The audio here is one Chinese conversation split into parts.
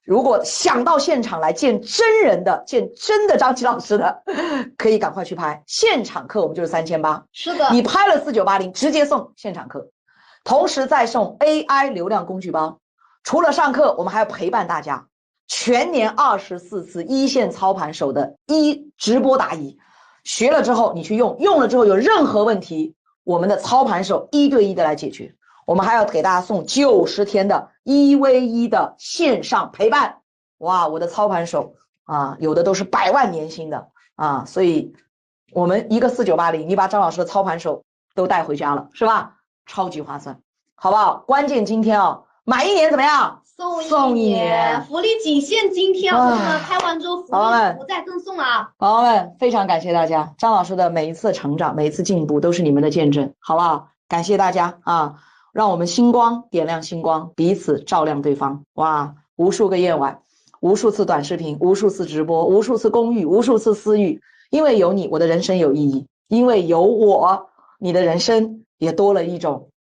如果想到现场来见真人的、见真的张琪老师的，可以赶快去拍现场课，我们就是3800。是的，你拍了4980，直接送现场课，同时再送 AI 流量工具包。除了上课，我们还要陪伴大家，全年24次一线操盘手的直播答疑，学了之后你去用，用了之后有任何问题，我们的操盘手1对1的来解决。我们还要给大家送90天的1v1的线上陪伴。哇，我的操盘手啊，有的都是100万年薪的啊，所以我们一个4980，你把张老师的操盘手都带回家了，是吧？超级划算，好不好？关键今天啊，买1年怎么样？送一年，福利仅限今天，我们拍完之后福利不再赠送啊！宝宝们，非常感谢大家，张老师的每一次成长，每一次进步都是你们的见证，好不好？感谢大家啊！让我们星光点亮星光，彼此照亮对方。哇，无数个夜晚，无数次短视频，无数次直播，无数次公寓，无数次私域。因为有你，我的人生有意义；因为有我，你的人生也多了一种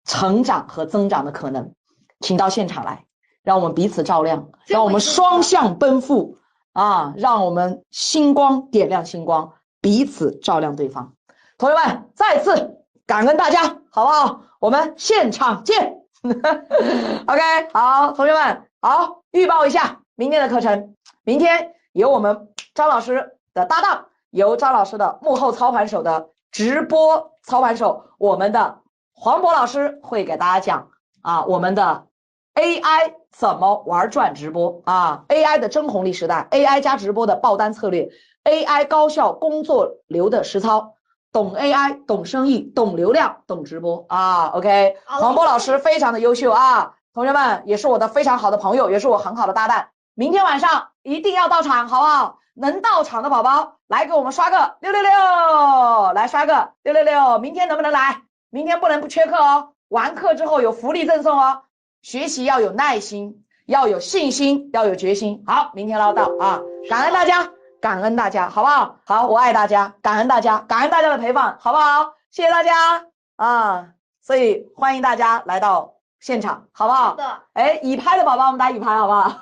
成长和增长的可能。请到现场来，让我们彼此照亮，让我们双向奔赴啊！让我们星光点亮星光，彼此照亮对方。同学们，再次感恩大家，好不好？我们现场见。OK， 好，同学们，好，预报一下明天的课程。明天由我们张老师的搭档，由张老师的幕后操盘手的直播操盘手，我们的黄渤老师会给大家讲啊，我们的 AI 怎么玩转直播啊 ，AI 的真红利时代 ，AI 加直播的爆单策略 ，AI 高效工作流的实操。懂 AI， 懂生意，懂流量，懂直播啊 ！OK， 黄渤老师非常的优秀啊，同学们也是我的非常好的朋友，也是我很好的搭档。明天晚上一定要到场，好不好？能到场的宝宝来给我们刷个666，来刷个666。明天能不能来？明天不能不缺课哦。完课之后有福利赠送哦。学习要有耐心，要有信心，要有决心。好，明天唠叨啊！感恩大家。感恩大家，好不好？好，我爱大家，感恩大家，感恩大家的陪伴，好不好？谢谢大家啊！所以欢迎大家来到现场，好不好？是的。哎，已拍的宝宝，我们打已拍，好不好？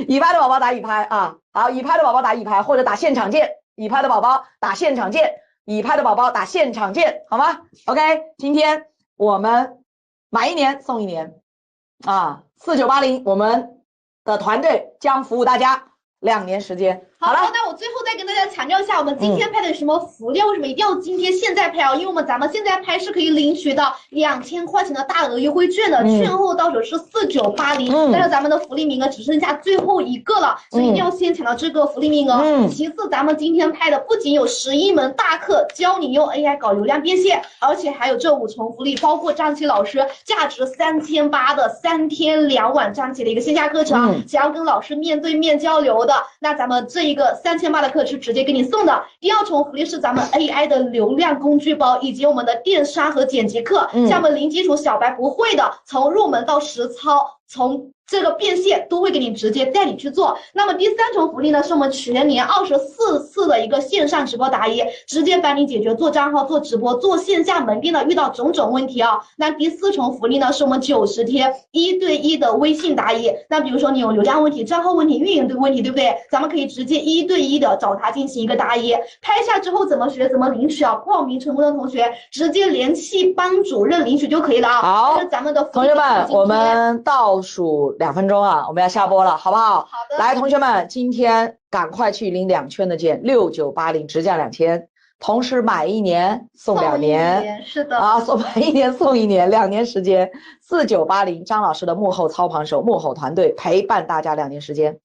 已拍的宝宝打已拍啊！好，已拍的宝宝打已拍，或者打现场见。已拍的宝宝打现场见，已拍的宝宝打现场见，好吗 ？OK， 今天我们买1年送1年啊！4980，我们的团队将服务大家2年时间。好了，那我最后再跟大家强调一下，我们今天拍的什么福利，为什么一定要今天现在拍啊？因为咱们现在拍是可以领取到2000块钱的大额优惠券的，券后到手是4980，但是咱们的福利名额只剩下最后1个了，所以一定要先抢到这个福利名额。其次，咱们今天拍的不仅有11门大课，教你用 AI 搞流量变现，而且还有这5重福利，包括张琪老师价值3800的3天2晚张琪的一个线下课程，想要跟老师面对面交流的，那咱们这一个3800的课是直接给你送的。第2重福利是咱们 AI 的流量工具包，以及我们的电商和剪辑课，像我们零基础小白不会的，从入门到实操，从这个变现都会给你直接带你去做。那么第3重福利呢，是我们全年24次的一个线上直播答疑，直接帮你解决做账号、做直播、做线下门店的遇到种种问题啊。那第4重福利呢，是我们90天1对1的微信答疑。那比如说你有流量问题、账号问题、运营的问题，对不对？咱们可以直接1对1的找他进行一个答疑。拍下之后怎么学、怎么领取啊？报名成功的同学直接联系班主任领取就可以了啊。好，咱们的同学们，我们倒数2分钟啊，我们要下播了，好不好？好的。来，同学们，今天赶快去领2圈的券，6980直降2000，同时买1年送2年，是的啊，买1年送1年，2年时间，4980张老师的幕后操盘手、幕后团队陪伴大家2年时间。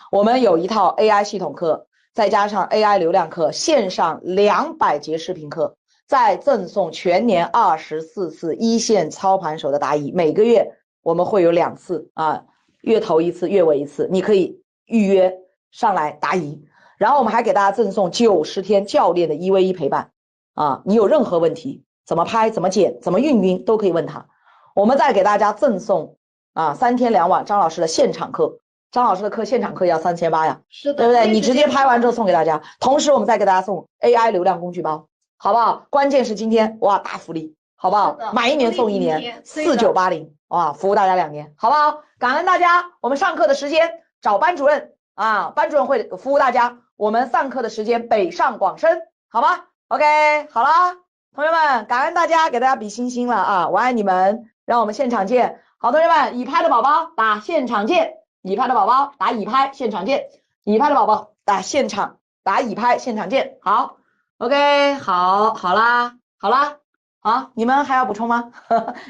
我们有一套 AI 系统课，再加上 AI 流量课，线上200节视频课，再赠送全年24次一线操盘手的答疑，每个月我们会有2次啊，月头1次，月尾1次，你可以预约上来答疑。然后我们还给大家赠送90天教练的1v1陪伴啊，你有任何问题，怎么拍、怎么剪、怎么运营都可以问他。我们再给大家赠送啊3天2晚张老师的现场课，张老师的课现场课要3800呀，是的，对不对？你直接拍完之后送给大家，同时我们再给大家送 AI 流量工具包，好不好？关键是今天哇大福利好不好？买1年送1年，4980，哇，服务大家2年，好不好？感恩大家，我们上课的时间找班主任啊，班主任会服务大家。我们上课的时间北上广深，好吗 ？OK， 好啦，同学们，感恩大家，给大家比心心了啊，我爱你们，让我们现场见。好，同学们，已拍的宝宝打现场见，已拍的宝宝打已拍现场见，已拍的宝宝打已拍现场见。好 ，OK， 好啦，好，你们还要补充吗？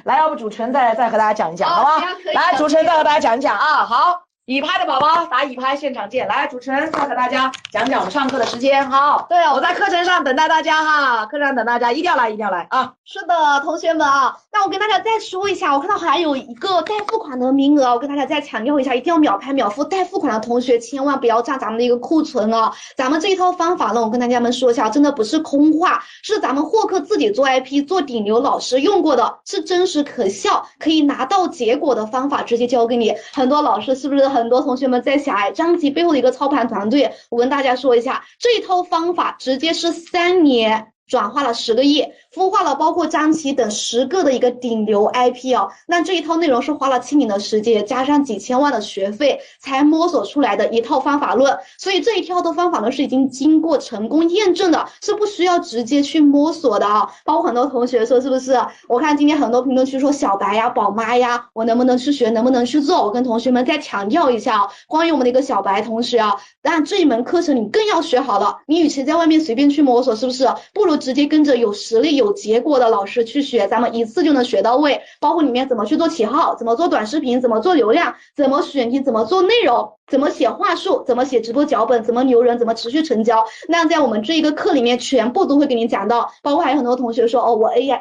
来，要不主持人再和大家讲一讲，好吧？来，主持人再和大家讲一讲啊，好。已拍的宝宝打已拍现场见，来，主持人再和大家讲讲我们上课的时间，好，对，我在课程上等待大家哈，课程上等大家，一定要来啊！是的，同学们啊，那我跟大家再说一下，我看到还有一个代付款的名额，我跟大家再强调一下，一定要秒拍秒付，代付款的同学千万不要占咱们的一个库存啊！咱们这一套方法呢，我跟大家们说一下，真的不是空话，是咱们获客自己做 IP 做顶流老师用过的，是真实可效，可以拿到结果的方法，直接教给你。很多老师是不是？很多同学们在想，张琪背后的一个操盘团队，我跟大家说一下，这一套方法直接是3年转化了10个亿，孵化了包括张琪等10个的一个顶流 IP 哦。那这一套内容是花了7年的时间，加上几千万的学费才摸索出来的一套方法论。所以这一套的方法呢是已经经过成功验证的，是不需要直接去摸索的啊。包括很多同学说是不是？我看今天很多评论区说小白呀、宝妈呀，我能不能去学，能不能去做？我跟同学们再强调一下啊，关于我们的一个小白同学啊，但这一门课程你更要学好了。你与其在外面随便去摸索，是不是？不如直接跟着有实力有结果的老师去学，咱们一次就能学到位。包括里面怎么去做起号，怎么做短视频，怎么做流量，怎么选题，怎么做内容，怎么写话术，怎么写直播脚本，怎么留人，怎么持续成交。那在我们这一个课里面全部都会给你讲到。包括还有很多同学说哦，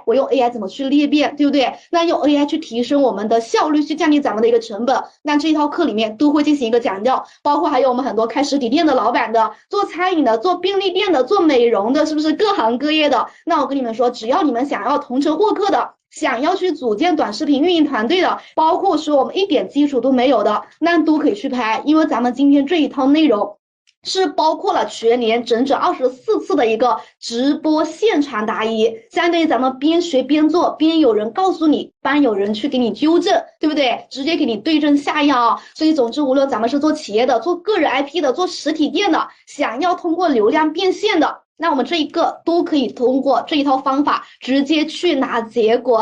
我用 AI 怎么去裂变，对不对？那用 AI 去提升我们的效率，去降低咱们的一个成本，那这一套课里面都会进行一个讲调。包括还有我们很多开实体店的老板的，做餐饮的，做便利店的，做美容的，是不是各行各业的？那我跟你们说，只要你们想要同城获客的，想要去组建短视频运营团队的，包括说我们一点基础都没有的，那都可以去拍。因为咱们今天这一套内容是包括了全年整整24次的一个直播现场答疑，相当于咱们边学边做，边有人告诉你，班有人去给你纠正，对不对？直接给你对症下药。所以总之，无论咱们是做企业的，做个人 IP 的，做实体店的，想要通过流量变现的，那我们这一个都可以通过这一套方法直接去拿结果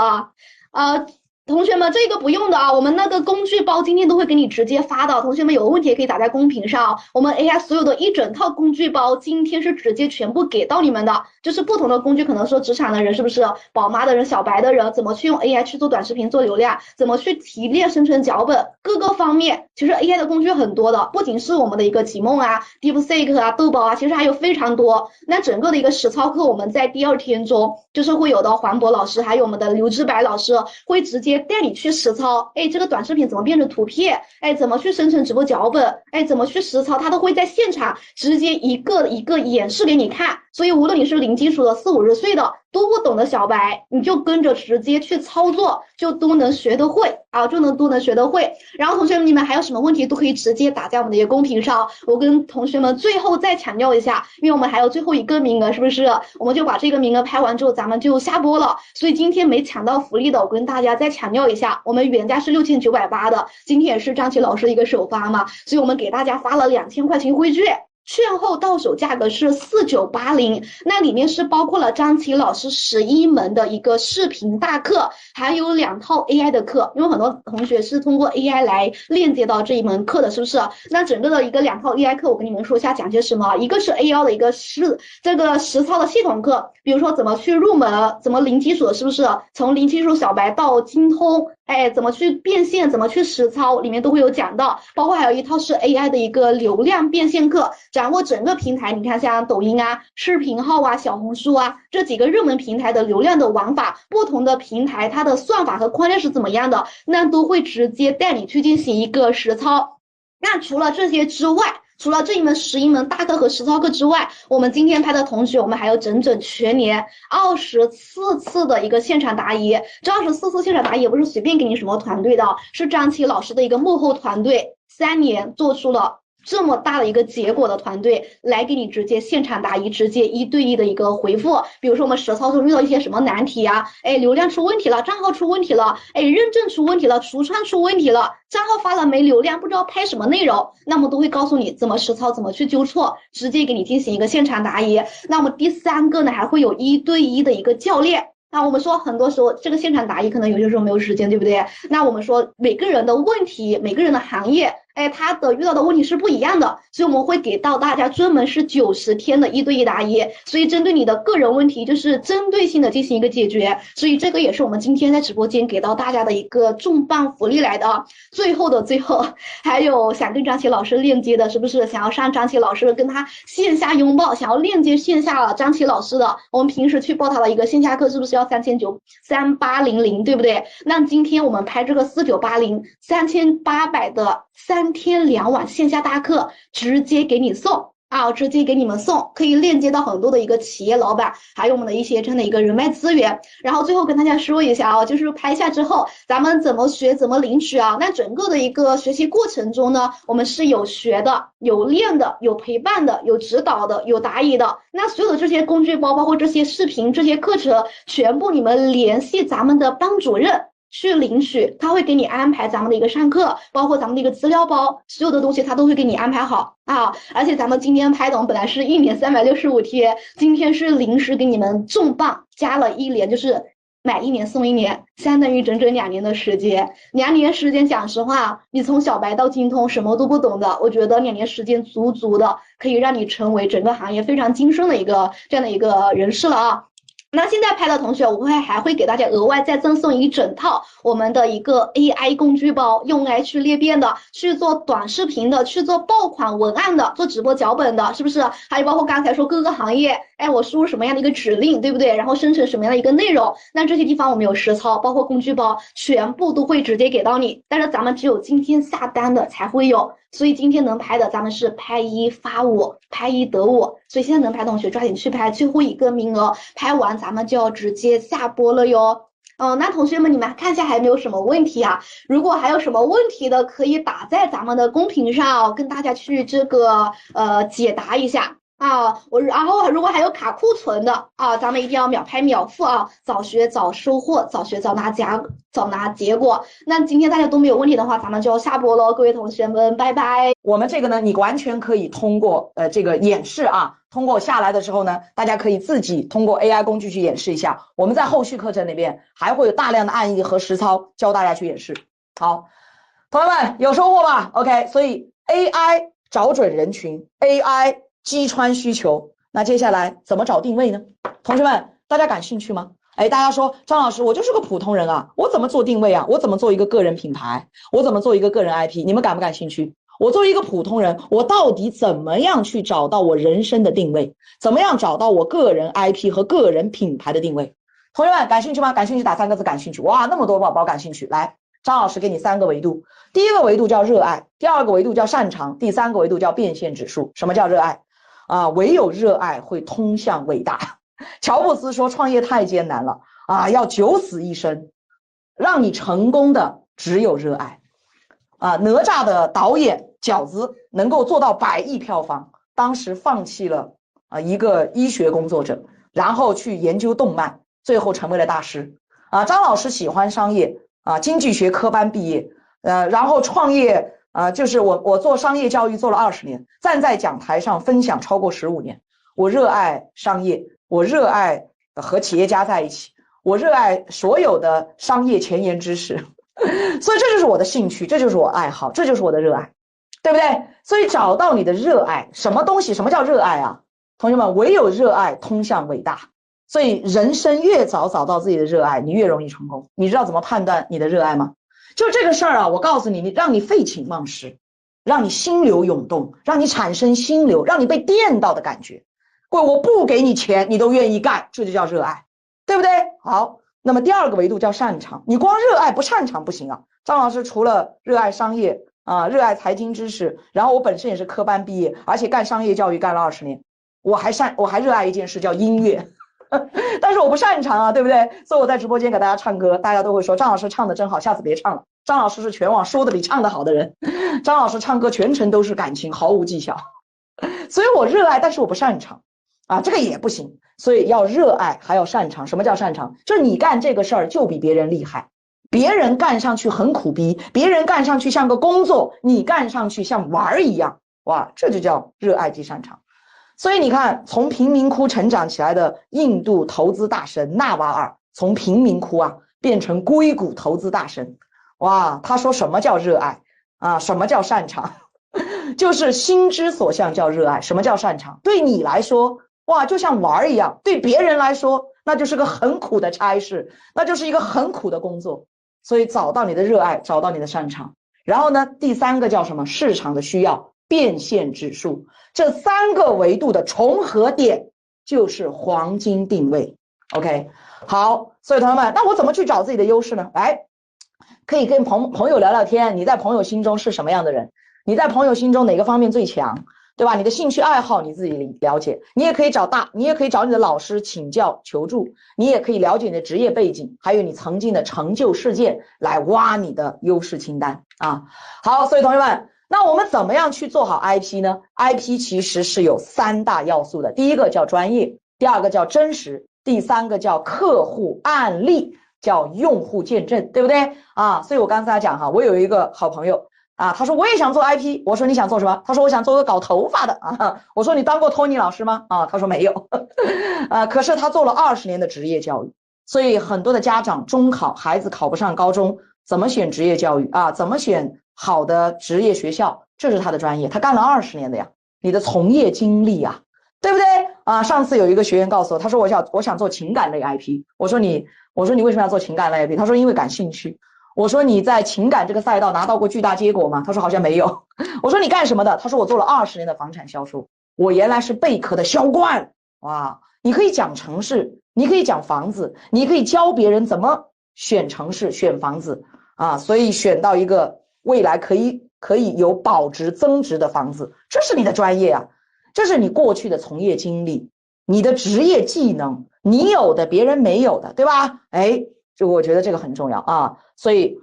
啊。同学们，这个不用的啊，我们那个工具包今天都会给你直接发的。同学们有问题也可以打在公屏上，我们 AI 所有的一整套工具包今天是直接全部给到你们的。就是不同的工具，可能说职场的人是不是，宝妈的人、小白的人，怎么去用 AI 去做短视频、做流量，怎么去提炼、生成脚本，各个方面，其实 AI 的工具很多的，不仅是我们的一个极梦啊、DeepSeek 啊、豆宝啊，其实还有非常多。那整个的一个实操课，我们在第2天中就是会有的黄渤老师，还有我们的刘志白老师会直接带你去实操，这个短视频怎么变成图片，怎么去生成直播脚本，怎么去实操，他都会在现场直接一个一个演示给你看。所以无论你是零基础的4、50岁的都不懂的小白，你就跟着直接去操作，就都能学得会啊，都能学得会。然后同学们，你们还有什么问题都可以直接打在我们的一个公屏上。我跟同学们最后再强调一下，因为我们还有最后一个名额，是不是？我们就把这个名额拍完之后，咱们就下播了。所以今天没抢到福利的，我跟大家再强调一下，我们原价是6980的，今天也是张琪老师的一个首发嘛，所以我们给大家发了2000块钱优惠券。券后到手价格是4980，那里面是包括了张琪老师11门的一个视频大课，还有2套 AI 的课，因为很多同学是通过 AI 来链接到这一门课的，是不是？那整个的一个2套 AI 课，我跟你们说一下讲些什么。一个是 AI 的一个这个实操的系统课，比如说怎么去入门，怎么零基础，是不是？从零基础小白到精通，怎么去变现，怎么去实操，里面都会有讲到。包括还有一套是 AI 的一个流量变现课，掌握整个平台，你看像抖音啊、视频号啊、小红书啊这几个热门平台的流量的玩法，不同的平台它的算法和框架是怎么样的，那都会直接带你去进行一个实操。那除了这些之外，除了这一门11门大课和实操课之外，我们今天拍的同学，我们还有整整全年24次的一个现场答疑。这24次现场答疑也不是随便给你什么团队的，是张琪老师的一个幕后团队3年做出了这么大的一个结果的团队来给你直接现场答疑，直接1对1的一个回复。比如说我们实操中遇到一些什么难题啊，流量出问题了，账号出问题了，认证出问题了，橱窗出问题了，账号发了没流量，不知道拍什么内容，那么都会告诉你怎么实操，怎么去纠错，直接给你进行一个现场答疑。那我们第3个呢，还会有1对1的一个教练。那我们说很多时候这个现场答疑可能有些时候没有时间，对不对？那我们说每个人的问题，每个人的行业，他的遇到的问题是不一样的，所以我们会给到大家专门是90天的1对1答疑，所以针对你的个人问题，就是针对性的进行一个解决。所以这个也是我们今天在直播间给到大家的一个重磅福利来的。最后的最后，还有想跟张琪老师链接的，是不是想要上张琪老师跟他线下拥抱，想要链接线下张琪老师的，我们平时去报他的一个线下课，是不是要393800，对不对？那今天我们拍这个49803800的3天2晚线下大课，直接给你送啊，直接给你们送，可以链接到很多的一个企业老板，还有我们的一些真的一个人脉资源。然后最后跟大家说一下啊，就是拍下之后咱们怎么学怎么领取啊。那整个的一个学习过程中呢，我们是有学的，有练的，有陪伴的，有指导的，有答疑的。那所有的这些工具包，包括这些视频，这些课程，全部你们联系咱们的班主任去领取，他会给你安排咱们的一个上课，包括咱们的一个资料包，所有的东西他都会给你安排好啊。而且咱们今天拍的，我们本来是1年365天，今天是临时给你们重磅加了1年，就是买1年送1年，相当于整整2年的时间。2年时间，讲实话，你从小白到精通，什么都不懂的，我觉得2年时间足足的可以让你成为整个行业非常精深的一个这样的一个人士了啊。那现在拍的同学，我还会给大家额外再赠送一整套我们的一个 AI 工具包，用来去裂变的，去做短视频的，去做爆款文案的，做直播脚本的，是不是？还有包括刚才说各个行业，我输入什么样的一个指令，对不对？然后生成什么样的一个内容，那这些地方我们有实操，包括工具包，全部都会直接给到你。但是咱们只有今天下单的才会有。所以今天能拍的，咱们是拍1发5，拍1得5。所以现在能拍的同学抓紧去拍，最后1个名额，拍完咱们就要直接下播了哟。那同学们，你们看一下还有没有什么问题啊？如果还有什么问题的，可以打在咱们的公屏上，跟大家去这个解答一下。然后如果还有卡库存的啊，咱们一定要秒拍秒付啊，早学早收获，早学早拿结果。那今天大家都没有问题的话，咱们就要下播喽，各位同学们，拜拜。我们这个呢，你完全可以通过这个演示啊，通过下来的时候呢，大家可以自己通过 AI 工具去演示一下。我们在后续课程里边还会有大量的案例和实操教大家去演示。好，同学们有收获吧 ？OK， 所以 AI 找准人群 ，AI 击穿需求，那接下来怎么找定位呢？同学们，大家感兴趣吗？大家说张老师，我就是个普通人啊，我怎么做定位啊？我怎么做一个个人品牌？我怎么做一个个人 IP？ 你们感不感兴趣？我作为一个普通人，我到底怎么样去找到我人生的定位？怎么样找到我个人 IP 和个人品牌的定位？同学们感兴趣吗？感兴趣打3个字，感兴趣。哇，那么多宝宝感兴趣。来，张老师给你3个维度。第一个维度叫热爱，第2个维度叫擅长，第3个维度叫变现指数。什么叫热爱？唯有热爱会通向伟大。乔布斯说创业太艰难了啊，要九死一生，让你成功的只有热爱。哪吒的导演饺子能够做到100亿票房，当时放弃了一个医学工作者，然后去研究动漫，最后成为了大师。张老师喜欢商业经济学科班毕业，然后创业就是我做商业教育做了20年，站在讲台上分享超过15年。我热爱商业，我热爱和企业家在一起，我热爱所有的商业前沿知识。所以这就是我的兴趣，这就是我爱好，这就是我的热爱，对不对？所以找到你的热爱，什么东西，什么叫热爱啊？同学们，唯有热爱通向伟大。所以人生越早找到自己的热爱，你越容易成功。你知道怎么判断你的热爱吗？就这个事儿我告诉你，让你废寝忘食，让你心流涌动，让你产生心流，让你被电到的感觉。我不给你钱你都愿意干，这就叫热爱，对不对？好，那么第2个维度叫擅长，你光热爱不擅长不行啊。张老师除了热爱商业热爱财经知识，然后我本身也是科班毕业，而且干商业教育干了20年，我还热爱一件事叫音乐。但是我不擅长啊，对不对？所以我在直播间给大家唱歌，大家都会说张老师唱的真好，下次别唱了。张老师是全网说的比唱的好的人，张老师唱歌全程都是感情，毫无技巧。所以我热爱，但是我不擅长啊，这个也不行。所以要热爱还要擅长。什么叫擅长？就是你干这个事儿就比别人厉害，别人干上去很苦逼，别人干上去像个工作，你干上去像玩一样，哇，这就叫热爱即擅长。所以你看，从贫民窟成长起来的印度投资大神纳瓦尔，从贫民窟啊变成硅谷投资大神，哇，他说什么叫热爱啊？什么叫擅长？就是心之所向叫热爱。什么叫擅长？对你来说，哇，就像玩一样；对别人来说，那就是个很苦的差事，那就是一个很苦的工作。所以找到你的热爱，找到你的擅长。然后呢，第三个叫什么？市场的需要，变现指数。这三个维度的重合点就是黄金定位。OK， 好，所以同学们，那我怎么去找自己的优势呢？来，可以跟朋友聊聊天。你在朋友心中是什么样的人？你在朋友心中哪个方面最强？对吧？你的兴趣爱好你自己了解，你也可以找你的老师请教求助，你也可以了解你的职业背景，还有你曾经的成就事件，来挖你的优势清单啊。好，所以同学们，那我们怎么样去做好 IP 呢？ IP 其实是有3大要素的，第一个叫专业，第二个叫真实，第三个叫客户案例，叫用户见证，对不对啊？所以我刚才讲哈，我有一个好朋友啊，他说我也想做 IP， 我说你想做什么？他说我想做个搞头发的啊。我说你当过托尼老师吗？啊，他说没有。可是他做了20年的职业教育，所以很多的家长中考孩子考不上高中，怎么选职业教育啊？怎么选好的职业学校？这是他的专业，他干了20年的呀，你的从业经历啊，对不对啊？上次有一个学员告诉我，他说我想做情感类 IP， 我说你为什么要做情感类 IP？ 他说因为感兴趣。我说你在情感这个赛道拿到过巨大结果吗？他说好像没有。我说你干什么的？他说我做了20年的房产销售，我原来是贝壳的销冠。哇，你可以讲城市，你可以讲房子，你可以教别人怎么选城市选房子啊，所以选到一个未来可以有保值增值的房子，这是你的专业啊，这是你过去的从业经历，你的职业技能，你有的别人没有的，对吧？哎，就我觉得这个很重要啊。所以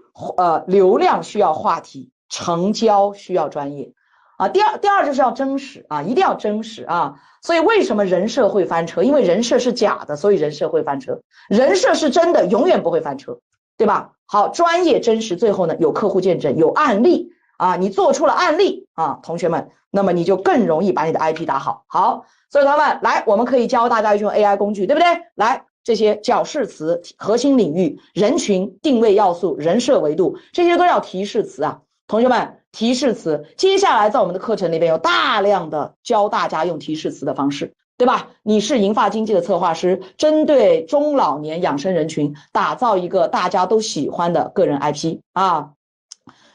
流量需要话题，成交需要专业啊。第二就是要真实啊，一定要真实啊。所以为什么人设会翻车？因为人设是假的，所以人设会翻车。人设是真的，永远不会翻车，对吧？好，专业真实，最后呢有客户见证，有案例啊，你做出了案例啊，同学们，那么你就更容易把你的 IP 打好。好，所以同学们来，我们可以教大家用 AI 工具，对不对？来。这些角式词、核心领域、人群、定位要素、人设维度，这些都要提示词啊，同学们，提示词。接下来在我们的课程里边有大量的教大家用提示词的方式，对吧？你是银发经济的策划师，针对中老年养生人群，打造一个大家都喜欢的个人 IP 啊。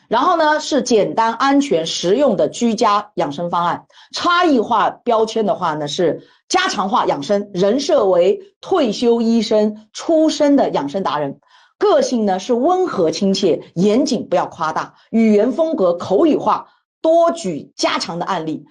然后呢，是简单、安全、实用的居家养生方案。差异化标签的话呢，是家常化养生，人设为退休医生出身的养生达人。个性呢是温和亲切，严谨不要夸大，语言风格口语化，多举家常的案例。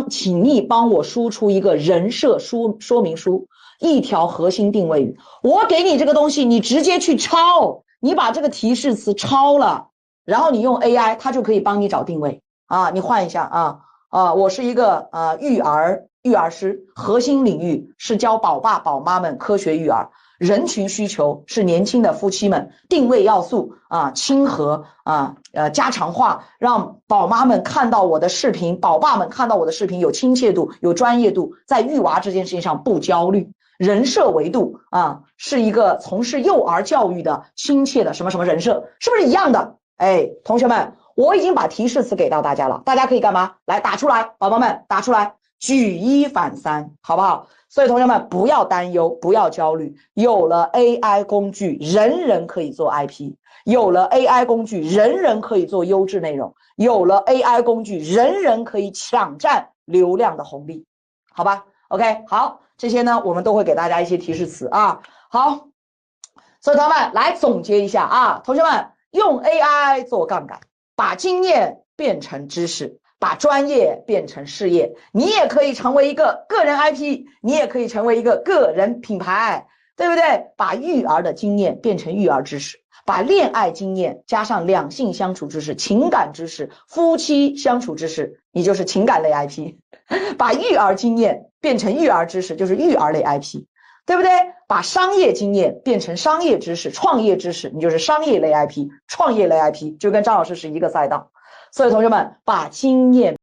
请你帮我输出一个人设说明书，一条核心定位语。我给你这个东西，你直接去抄，你把这个提示词抄了。然后你用 AI， 它就可以帮你找定位啊。你换一下啊，我是一个育儿师，核心领域是教宝爸宝妈们科学育儿，人群需求是年轻的夫妻们，定位要素啊亲和啊家常化，让宝妈们看到我的视频，宝爸们看到我的视频有亲切度，有专业度，在育娃这件事情上不焦虑。人设维度啊，是一个从事幼儿教育的亲切的什么什么人设，是不是一样的？哎，同学们，我已经把提示词给到大家了，大家可以干嘛？来打出来，宝宝们打出来，举一反三，好不好？所以同学们不要担忧，不要焦虑，有了 AI 工具，人人可以做 IP， 有了 AI 工具，人人可以做优质内容，有了 AI 工具，人人可以抢占流量的红利，好吧 ？OK， 好，这些呢，我们都会给大家一些提示词啊。好，所以同学们来总结一下啊，同学们。用 AI 做杠杆，把经验变成知识，把专业变成事业，你也可以成为一个个人 IP， 你也可以成为一个个人品牌，对不对？把育儿的经验变成育儿知识，把恋爱经验加上两性相处知识、情感知识、夫妻相处知识，你就是情感类 IP。把育儿经验变成育儿知识，就是育儿类 IP， 对不对？把商业经验变成商业知识、创业知识，你就是商业类 IP、创业类 IP， 就跟张老师是一个赛道。所以同学们，把经验